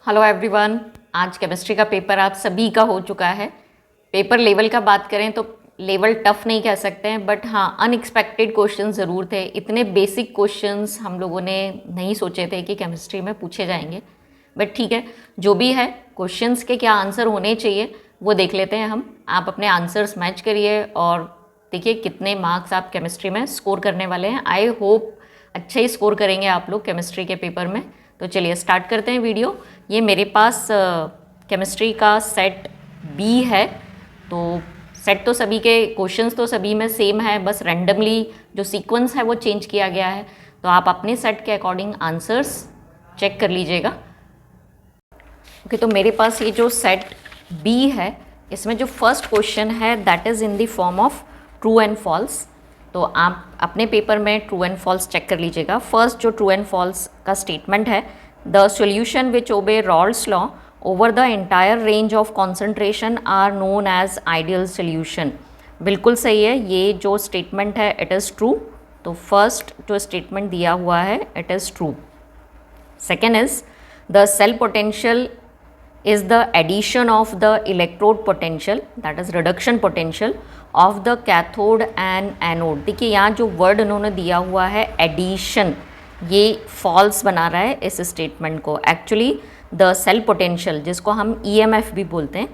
Hello everyone. आज chemistry का paper आप सभी का हो चुका है। पेपर लेवल का बात करें तो लेवल टफ नहीं कह सकते हैं, बट हाँ अनएक्सपेक्टेड क्वेश्चन ज़रूर थे। इतने बेसिक क्वेश्चंस हम लोगों ने नहीं सोचे थे कि केमिस्ट्री में पूछे जाएंगे, बट ठीक है, जो भी है क्वेश्चंस के क्या आंसर होने चाहिए वो देख लेते हैं हम। आप अपने आंसर्स मैच करिए और देखिए कितने मार्क्स आप केमिस्ट्री में स्कोर करने वाले हैं। आई होप अच्छे ही स्कोर करेंगे आप लोग केमिस्ट्री के पेपर में। तो चलिए स्टार्ट करते हैं वीडियो। ये मेरे पास केमिस्ट्री का सेट बी है। तो सेट तो सभी के क्वेश्चंस तो सभी में सेम है, बस रैंडमली जो सीक्वेंस है वो चेंज किया गया है। तो आप अपने सेट के अकॉर्डिंग आंसर्स चेक कर लीजिएगा। ओके, तो मेरे पास ये जो सेट बी है इसमें जो फर्स्ट क्वेश्चन है that is in the form of true and false. तो आप अपने पेपर में ट्रू एंड फॉल्स चेक कर लीजिएगा। फर्स्ट जो ट्रू एंड फॉल्स का स्टेटमेंट है, the solution which obey Raoult's law over the entire range of concentration are known as ideal solution. बिल्कुल सही है, ये जो स्टेटमेंट है इट इज़ ट्रू। तो फर्स्ट जो स्टेटमेंट दिया हुआ है it is true. Second is the cell potential is the addition of the electrode potential, that is reduction potential of the cathode and anode। देखिए यहाँ जो वर्ड उन्होंने दिया हुआ है एडिशन, ये फॉल्स बना रहा है इस स्टेटमेंट को। एक्चुअली द सेल पोटेंशियल जिसको हम EMF भी बोलते हैं,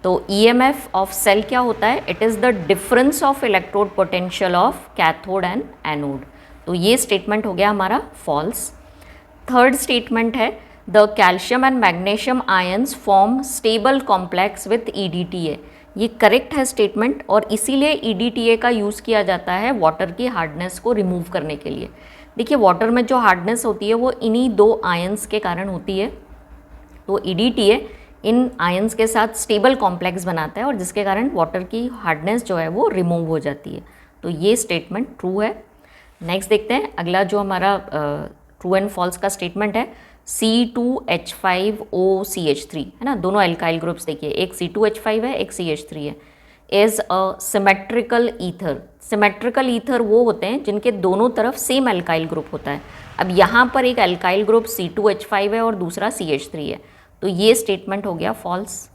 तो EMF ऑफ सेल क्या होता है, it is the difference of electrode potential of cathode and anode. तो ये स्टेटमेंट हो गया हमारा फॉल्स। थर्ड स्टेटमेंट है the calcium and magnesium ions form stable complex with EDTA। ये करेक्ट है स्टेटमेंट, और इसीलिए EDTA का यूज़ किया जाता है वाटर की हार्डनेस को रिमूव करने के लिए। देखिए वाटर में जो हार्डनेस होती है वो इन्हीं दो आयंस के कारण होती है। तो EDTA इन आयंस के साथ स्टेबल कॉम्प्लेक्स बनाता है और जिसके कारण वाटर की हार्डनेस जो है वो रिमूव हो जाती है। तो ये स्टेटमेंट ट्रू है। नेक्स्ट देखते हैं अगला जो हमारा ट्रू एंड फॉल्स का स्टेटमेंट है, C2H5OCH3 है ना, दोनों एल्काइल ग्रुप्स देखिए, एक C2H5 है एक CH3 है, is a symmetrical ether. Symmetrical ether वो होते हैं जिनके दोनों तरफ सेम एल्काइल ग्रुप होता है। अब यहाँ पर एक एल्काइल ग्रुप C2H5 है और दूसरा CH3 है, तो ये स्टेटमेंट हो गया फॉल्स।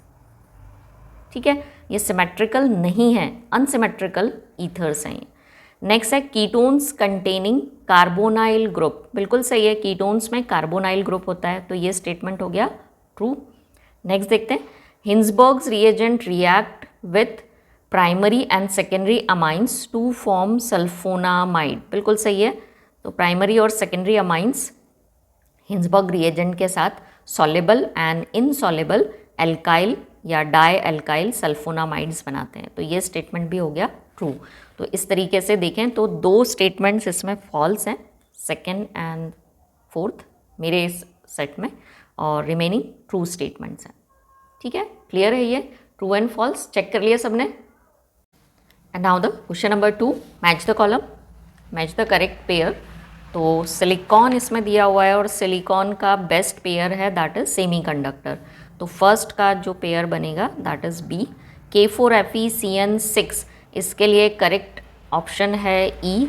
ठीक है, ये सिमेट्रिकल नहीं है, अनसिमेट्रिकल ईथर्स हैं। नेक्स्ट है कीटोन्स कंटेनिंग कार्बोनाइल ग्रुप। बिल्कुल सही है, कीटोन्स में कार्बोनाइल ग्रुप होता है, तो ये स्टेटमेंट हो गया ट्रू। नेक्स्ट देखते हैं Hinsberg's reagent react with primary and secondary amines to form sulphonamide. बिल्कुल सही है, तो प्राइमरी और सेकेंडरी अमाइंस हिंसबर्ग रिएजेंट के साथ सॉलेबल एंड इनसॉलेबल एल्काइल या डाई एल्काइल सल्फोनामाइड्स बनाते हैं, तो ये स्टेटमेंट भी हो गया ट्रू। तो इस तरीके से देखें तो दो स्टेटमेंट्स इसमें फॉल्स हैं, सेकेंड एंड फोर्थ मेरे इस सेट में, और रिमेनिंग ट्रू स्टेटमेंट्स हैं। ठीक है, क्लियर है, ये ट्रू एंड फॉल्स चेक कर लिया सबने। And now the question number 2, match the column, match the correct pair. तो सिलिकॉन इसमें दिया हुआ है और सिलिकॉन का बेस्ट पेयर है दैट इज सेमीकंडक्टर। तो फर्स्ट का जो पेयर बनेगा दैट इज बी, K4FeCN6। इसके लिए करेक्ट ऑप्शन है E,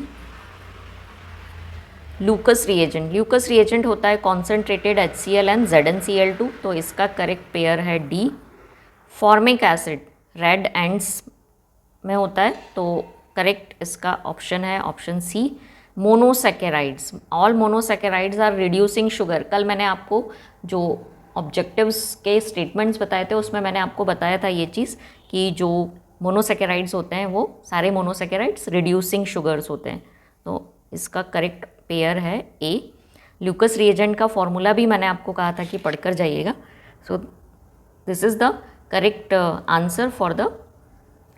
Lucas reagent. Lucas reagent होता है कॉन्सेंट्रेटेड HCl एंड ZnCl2, तो इसका करेक्ट पेयर है D. Formic acid red ants में होता है, तो करेक्ट इसका ऑप्शन है option C, monosaccharides. All monosaccharides are reducing sugar. कल मैंने आपको जो ऑब्जेक्टिव्स के स्टेटमेंट्स बताए थे उसमें मैंने आपको बताया था ये चीज़ कि जो मोनोसैकेराइड्स होते हैं वो सारे मोनोसैकेराइड्स रिड्यूसिंग शुगर्स होते हैं, तो इसका करेक्ट पेयर है ए। ल्यूकस रिएजेंट का फॉर्मूला भी मैंने आपको कहा था कि पढ़कर जाइएगा। So this is the correct answer for the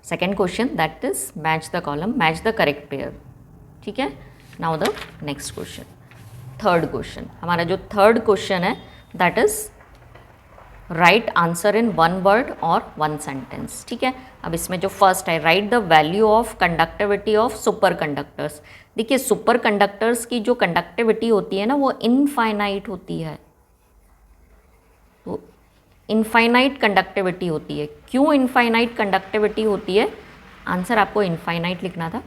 second question that is match the column, match the correct pair. ठीक है, now the next question, third question. हमारा जो थर्ड क्वेश्चन है that is right answer in one word और one sentence. ठीक है, अब इसमें जो फर्स्ट है write the value of conductivity of super conductors. देखिए सुपर कंडक्टर्स की जो कंडक्टिविटी होती है ना वो इनफाइनाइट होती है, तो इनफाइनाइट कंडक्टिविटी होती है। क्यों इनफाइनाइट कंडक्टिविटी होती है, आंसर आपको इनफाइनाइट लिखना था।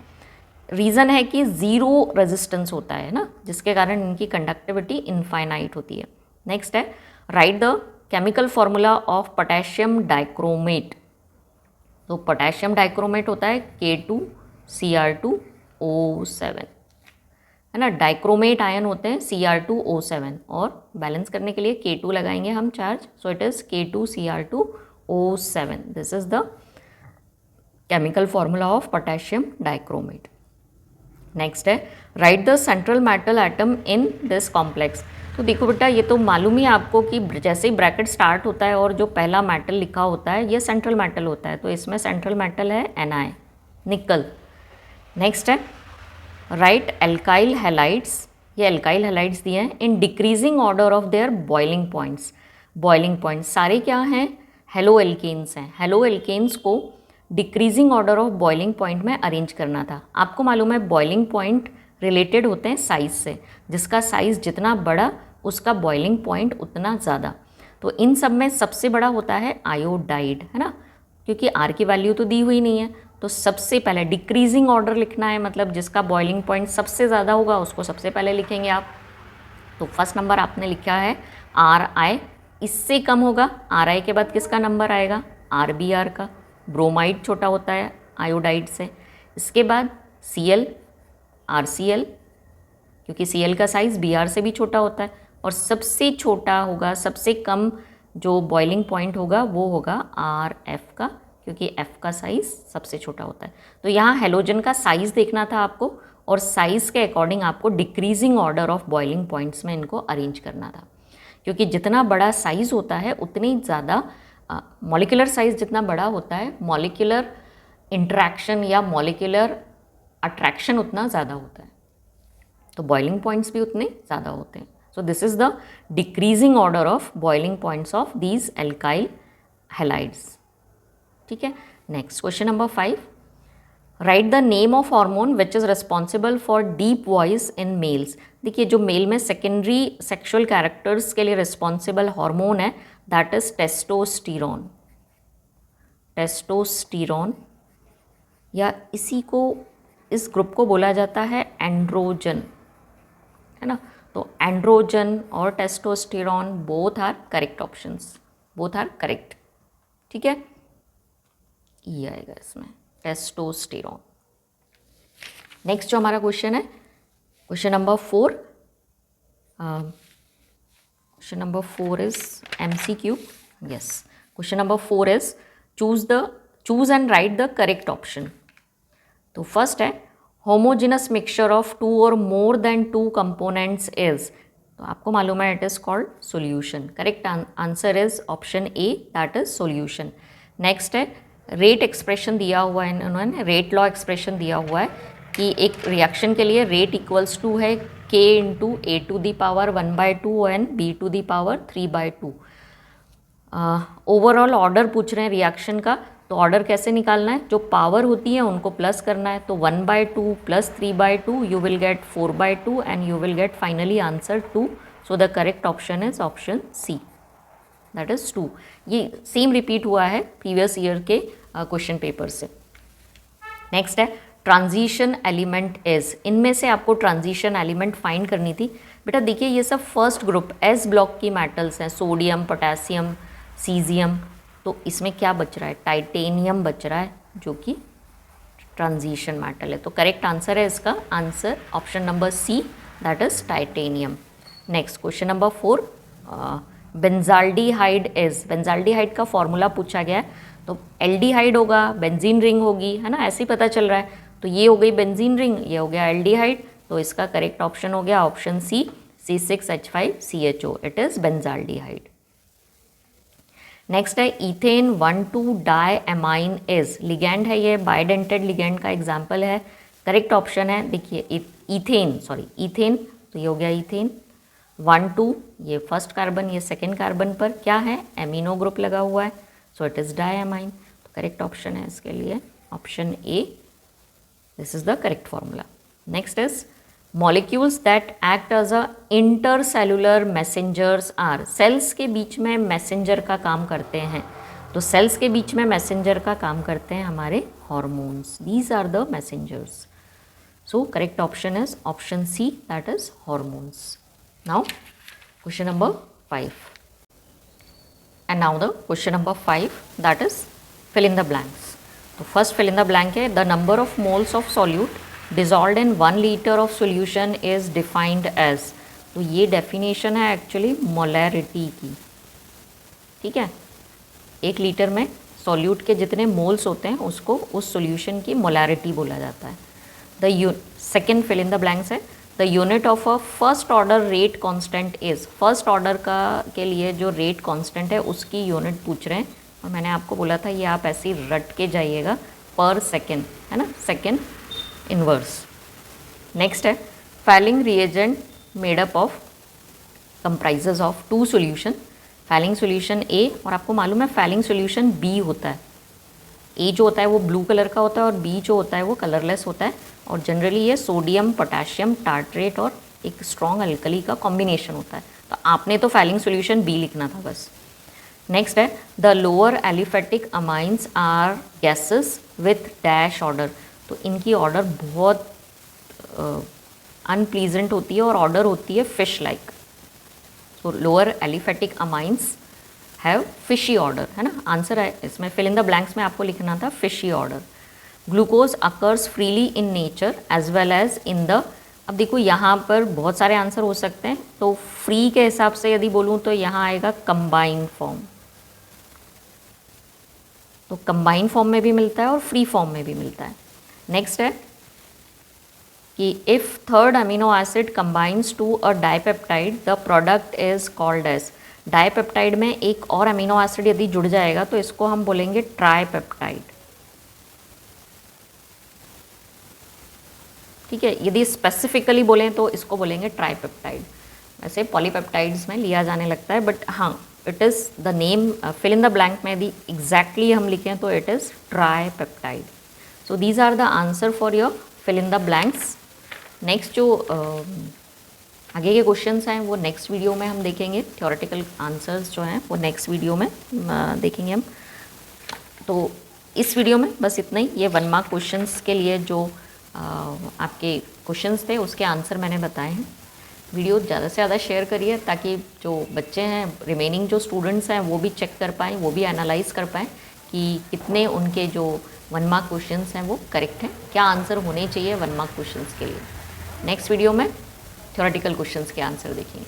रीज़न है कि ज़ीरो रेजिस्टेंस होता है ना, जिसके कारण इनकी कंडक्टिविटी इनफाइनाइट होती है। नेक्स्ट है write the chemical formula of potassium dichromate. तो पोटेशियम डाइक्रोमेट होता है K2Cr2O7, है ना। डाइक्रोमेट आयन होते हैं Cr2O7, और बैलेंस करने के लिए K2 लगाएंगे हम charge, so it is K2Cr2O7। This is the chemical formula of potassium dichromate. Next है write the central metal atom in this complex. तो देखो बेटा, ये तो मालूम ही है आपको कि जैसे ही ब्रैकेट स्टार्ट होता है और जो पहला मेटल लिखा होता है ये सेंट्रल मेटल होता है, तो इसमें सेंट्रल मेटल है Na, निकल। नेक्स्ट है राइट एल्काइल हैलाइड्स। ये एल्काइल हैलाइड्स दिए हैं in decreasing order of their boiling points. Boiling points सारे क्या हैं? हेलो एल्केन्स हैं। हेलो एल्केन्स को decreasing order of boiling point में अरेंज करना था। आपको मालूम है बॉइलिंग पॉइंट रिलेटेड होते हैं साइज से, जिसका साइज़ जितना बड़ा उसका बॉइलिंग पॉइंट उतना ज़्यादा। तो इन सब में सबसे बड़ा होता है आयोडाइड, है ना, क्योंकि आर की वैल्यू तो दी हुई नहीं है। तो सबसे पहले डिक्रीजिंग ऑर्डर लिखना है, मतलब जिसका बॉइलिंग पॉइंट सबसे ज़्यादा होगा उसको सबसे पहले लिखेंगे आप। तो फर्स्ट नंबर आपने लिखा है Ri, इससे कम होगा Ri के बाद किसका नंबर आएगा? Rbr का। ब्रोमाइड छोटा होता है आयोडाइड से। इसके बाद Cl, RCl, क्योंकि Cl का साइज़ Br से भी छोटा होता है, और सबसे छोटा होगा, सबसे कम जो बॉइलिंग पॉइंट होगा वो होगा Rf का, क्योंकि F का साइज़ सबसे छोटा होता है। तो यहाँ हेलोजन का साइज़ देखना था आपको, और साइज़ के अकॉर्डिंग आपको decreasing order of boiling points में इनको अरेंज करना था, क्योंकि जितना बड़ा साइज़ होता है उतनी ज़्यादा मॉलिक्यूलर साइज़ जितना बड़ा होता है, मॉलिक्यूलर इंटरेक्शन या मॉलिक्यूलर अट्रैक्शन उतना ज़्यादा होता है, तो बॉइलिंग पॉइंट्स भी उतने ज़्यादा होते हैं। So this is the decreasing order of boiling points of these alkyl halides. ठीक है। Next question number 5, right the name of hormone which is responsible for deep voice in males. देखिए, जो mail में सेकेंडरी सेक्शुअल कैरेक्टर्स के लिए responsible hormone है that is testosterone. Testosterone, या इसी को, इस ग्रुप को बोला जाता है एंड्रोजन, है ना। तो एंड्रोजन और testosterone both are correct options, both are correct. ठीक है, ये आएगा इसमें टेस्टोस्टेरोन। नेक्स्ट जो हमारा क्वेश्चन है, question number 4, question number 4 is MCQ। Yes, question number 4 is choose and right the correct option. तो फर्स्ट है होमोजेनस मिक्सचर ऑफ 2 और मोर देन 2 कंपोनेंट्स इज। तो आपको मालूम है it is called solution. Correct answer is option A, that is solution. Next है rate expression दिया हुआ है, इन्होंने रेट लॉ एक्सप्रेशन दिया हुआ है कि एक रिएक्शन के लिए रेट इक्वल्स टू है K into A⁴ 1/2 and B⁴ 3/2। Overall order पूछ रहे हैं रिएक्शन का, तो ऑर्डर कैसे निकालना है? जो पावर होती है उनको प्लस करना है। तो 1/2 plus 3/2 you will get 4/2 and you will get finally answer 2। So the correct option is option C, that is 2। ये सेम रिपीट हुआ है प्रीवियस ईयर के क्वेश्चन पेपर से। नेक्स्ट है ट्रांजिशन एलिमेंट इज। इनमें से आपको ट्रांजिशन एलिमेंट फाइंड करनी थी। बेटा देखिए, ये सब फर्स्ट ग्रुप एस ब्लॉक की मेटल्स हैं, सोडियम, पोटेशियम, सीजियम। तो इसमें क्या बच रहा है? टाइटेनियम बच रहा है, जो कि ट्रांजिशन मेटल है। तो करेक्ट आंसर है इसका answer option number C, that is titanium. Next question number 4, benzaldehyde is. Benzaldehyde का फॉर्मूला पूछा गया है, तो एल्डिहाइड होगा, बेंजीन रिंग होगी, है ना, ऐसे ही पता चल रहा है। तो ये हो गई बेंजीन रिंग, ये हो गया एल्डिहाइड, तो इसका करेक्ट ऑप्शन हो गया option C, C6H5CHO, it is benzaldehyde. Next है इथेन 1,2 डायएमाइन इज। लिगैंड है ये, बाइडेंटेड लिगैंड का एग्जाम्पल है। करेक्ट ऑप्शन है, देखिए इथेन, तो ये हो गया इथेन। 1,2 ये फर्स्ट कार्बन, ये सेकेंड कार्बन पर क्या है? एमिनो ग्रुप लगा हुआ है, सो इट इज़ डायएमाइन। तो करेक्ट ऑप्शन है इसके लिए option A, this is the correct formula. Next is molecules that act as a intercellular messengers are. Cells के बीच में मैसेंजर का काम करते हैं, तो सेल्स के बीच में मैसेंजर का काम करते हैं हमारे hormones, these are the messengers. So correct option is option C, that is hormones. Now question number 5, and now the question number 5, that is fill in the blanks. तो first fill in the blank है, the number of moles of solute dissolve in 1 litre of solution is defined as. तो ये definition है actually molarity की, ठीक है। 1 litre में solute के जितने मोल्स होते हैं उसको उस सॉल्यूशन की मोलैरिटी बोला जाता है। The second fill in the blanks है, the unit of a first order rate constant is. First order का के लिए जो रेट कांस्टेंट है उसकी यूनिट पूछ रहे हैं, और मैंने आपको बोला था ये आप ऐसे ही रट के जाइएगा, पर सेकेंड, है ना, सेकेंड इनवर्स। नेक्स्ट है, Fehling reagent made up of comprises of 2 solution. Fehling solution A, और आपको मालूम है फैलिंग सॉल्यूशन बी होता है। ए जो होता है वो ब्लू कलर का होता है और बी जो होता है वो कलरलेस होता है, और जनरली ये सोडियम पोटेशियम टार्ट्रेट और एक स्ट्रॉन्ग अल्कली का कॉम्बिनेशन होता है। तो आपने तो फैलिंग सॉल्यूशन बी लिखना था बस। नेक्स्ट है, the lower aliphatic amines are gases with dash order. तो इनकी ऑर्डर बहुत अनप्लीजेंट होती है और ऑर्डर होती है फिश लाइक। तो lower aliphatic amines have fishy order, है ना, आंसर है इसमें फिल इन द ब्लैंक्स में आपको लिखना था fishy order. Glucose occurs freely in nature as well as in the. अब देखो यहाँ पर बहुत सारे आंसर हो सकते हैं, तो फ्री के हिसाब से यदि बोलूँ तो यहाँ आएगा कंबाइंड फॉर्म। तो कंबाइंड फॉर्म में भी मिलता है और फ्री फॉर्म में भी मिलता है। नेक्स्ट है कि if third amino acid combines to a dipeptide the product is called as. Dipeptide में एक और अमीनो एसिड यदि जुड़ जाएगा तो इसको हम बोलेंगे ट्राइपेप्टाइड, ठीक है। यदि स्पेसिफिकली बोलें तो इसको बोलेंगे ट्राइपेप्टाइड। वैसे पॉलीपेप्टाइड्स में लिया जाने लगता है, बट हाँ it is the name fill in the blank में यदि एग्जैक्टली हम लिखें तो it is tripeptide. So these are the answer for your fill in the blanks. Next जो आगे के क्वेश्चंस हैं वो नेक्स्ट वीडियो में हम देखेंगे। थ्योरेटिकल आंसर्स जो हैं वो नेक्स्ट वीडियो में देखेंगे हम। तो इस वीडियो में बस इतना ही। ये 1 मार्क क्वेश्चंस के लिए जो आपके क्वेश्चंस थे उसके आंसर मैंने बताए हैं। वीडियो ज़्यादा से ज़्यादा शेयर करिए ताकि जो बच्चे हैं, रिमेनिंग जो स्टूडेंट्स हैं, वो भी चेक कर पाएँ, वो भी एनालाइज कर पाएँ कि कितने उनके जो 1 मार्क क्वेश्चंस हैं वो करेक्ट हैं, क्या आंसर होने चाहिए 1 मार्क क्वेश्चंस के लिए। नेक्स्ट वीडियो में थ्योरेटिकल क्वेश्चंस के आंसर देखेंगे।